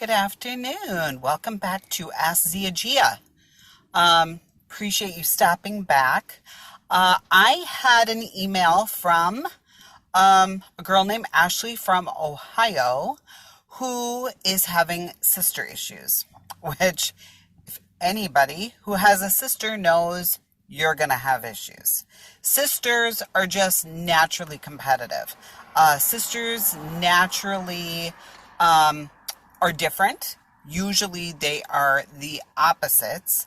Good afternoon. Welcome back to Ask Ziagia. Appreciate you stopping back. I had an email from a girl named Ashley from Ohio who is having sister issues, which if anybody who has a sister knows you're going to have issues. Sisters are just naturally competitive. Sisters naturally are different. Usually they are the opposites.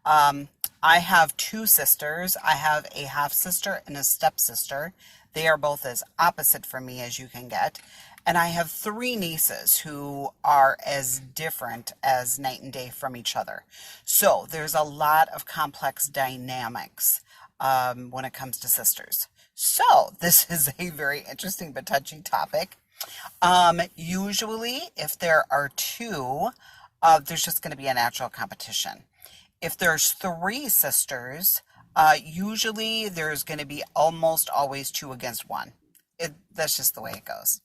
I have two sisters. I have a half sister and a stepsister. They are both as opposite from me as you can get. And I have three nieces who are as different as night and day from each other. So there's a lot of complex dynamics when it comes to sisters. So this is a very interesting but touchy topic. Usually, if there are two, there's just going to be a natural competition. If there's three sisters, usually there's going to be almost always two against one. That's just the way it goes.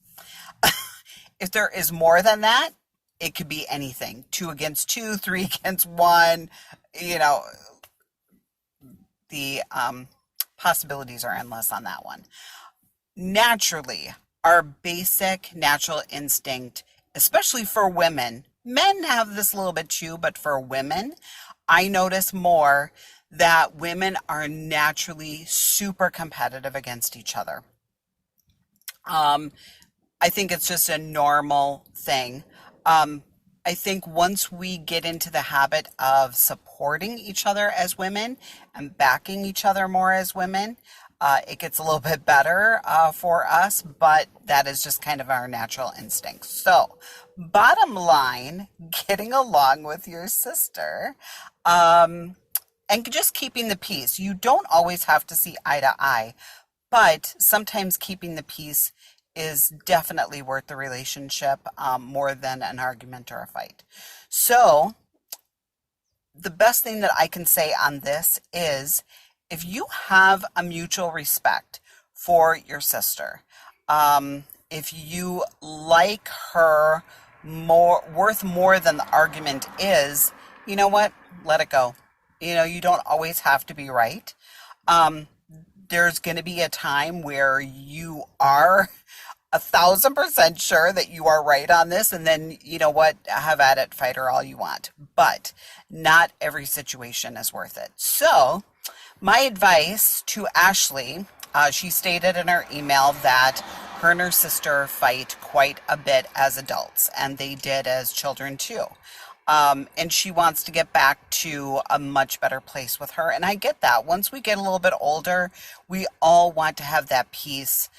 If there is more than that, it could be anything. Two against two, three against one. The possibilities are endless on that one. Naturally, our basic natural instinct, especially for women, men have this a little bit too, but for women, I notice more that women are naturally super competitive against each other. I think it's just a normal thing. I think once we get into the habit of supporting each other as women and backing each other more as women, it gets a little bit better for us, but that is just kind of our natural instinct. So, bottom line, getting along with your sister and just keeping the peace. You don't always have to see eye to eye, but sometimes keeping the peace is definitely worth the relationship more than an argument or a fight. So, the best thing that I can say on this is if you have a mutual respect for your sister, if you like her worth more than the argument is, you know what? Let it go. You don't always have to be right. There's going to be a time where you are 1,000% sure that you are right on this, and then you know what, have at it, fight her all you want, but not every situation is worth it. So my advice to Ashley, she stated in her email that her and her sister fight quite a bit as adults, and they did as children too. And she wants to get back to a much better place with her. And I get that. Once we get a little bit older, we all want to have that peace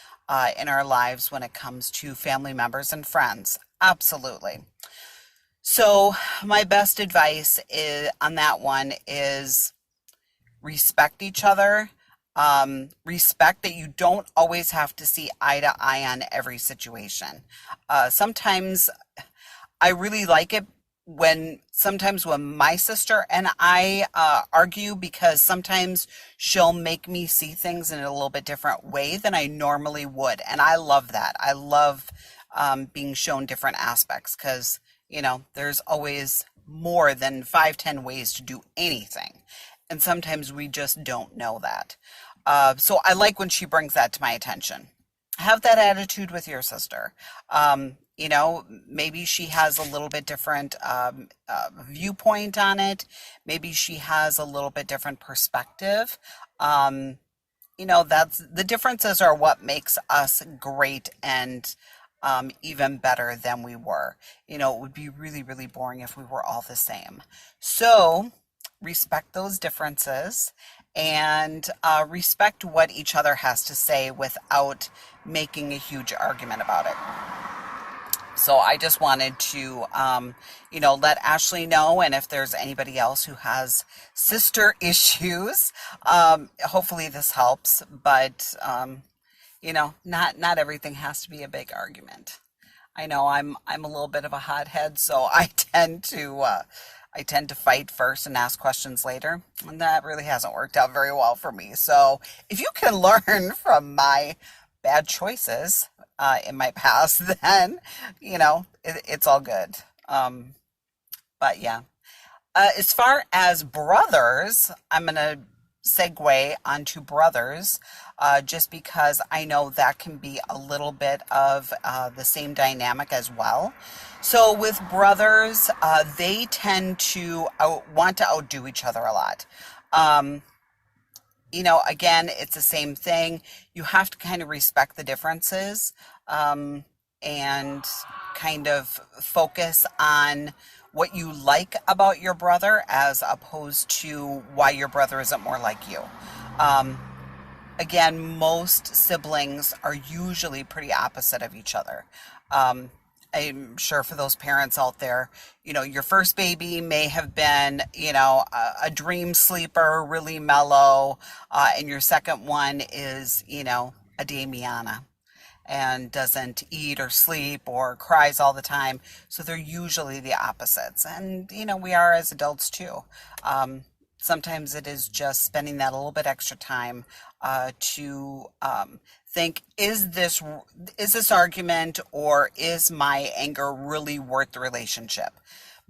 in our lives when it comes to family members and friends. Absolutely. So my best advice on that one is respect each other. Respect that you don't always have to see eye to eye on every situation. Sometimes I really like it sometimes when my sister and I argue, because sometimes she'll make me see things in a little bit different way than I normally would. And I love that. I love being shown different aspects because, there's always more than 5-10 ways to do anything. And sometimes we just don't know that. So I like when she brings that to my attention. Have that attitude with your sister. Maybe she has a little bit different viewpoint on it. Maybe she has a little bit different perspective. That's the differences are what makes us great and even better than we were. It would be really, really boring if we were all the same. So respect those differences and respect what each other has to say without making a huge argument about it. So I just wanted to, let Ashley know, and if there's anybody else who has sister issues, hopefully this helps. But not everything has to be a big argument. I know I'm a little bit of a hothead, so I tend to fight first and ask questions later, and that really hasn't worked out very well for me. So if you can learn from my bad choices in my past, then it's all good. Um, but yeah. As far as brothers, I'm going to segue onto brothers just because I know that can be a little bit of the same dynamic as well. So, with brothers, they tend to want to outdo each other a lot. Um, again, it's the same thing. You have to kind of respect the differences um, and kind of focus on what you like about your brother as opposed to why your brother isn't more like you. Um, Again, most siblings are usually pretty opposite of each other. Um, I'm sure for those parents out there, your first baby may have been, a dream sleeper, really mellow, and your second one is, a Damiana and doesn't eat or sleep or cries all the time. So they're usually the opposites. And, we are as adults too. Sometimes it is just spending that a little bit extra time to think, is this argument or is my anger really worth the relationship?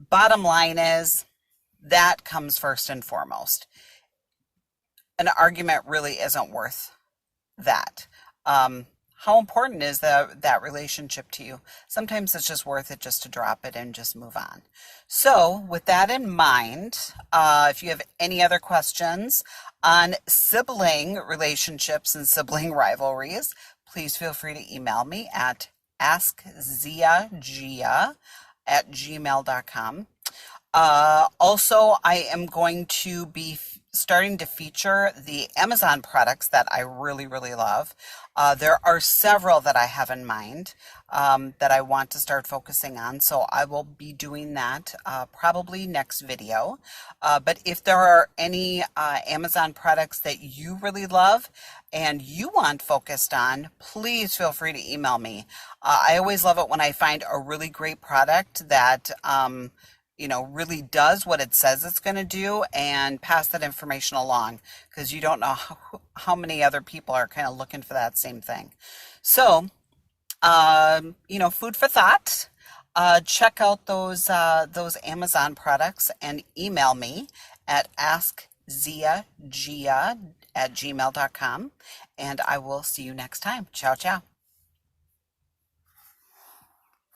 Bottom line is that comes first and foremost. An argument really isn't worth that. How important is that relationship to you? Sometimes it's just worth it just to drop it and just move on. So, with that in mind, if you have any other questions on sibling relationships and sibling rivalries, please feel free to email me at askziagia@gmail.com. Also, I am going to be starting to feature the Amazon products that I really, really love. There are several that I have in mind that I want to start focusing on, so I will be doing that probably next video. But if there are any Amazon products that you really love and you want focused on, please feel free to email me. I always love it when I find a really great product that really does what it says it's going to do and pass that information along because you don't know how many other people are kind of looking for that same thing. So, food for thought. Check out those Amazon products and email me at askziagia@gmail.com, and I will see you next time. Ciao, ciao.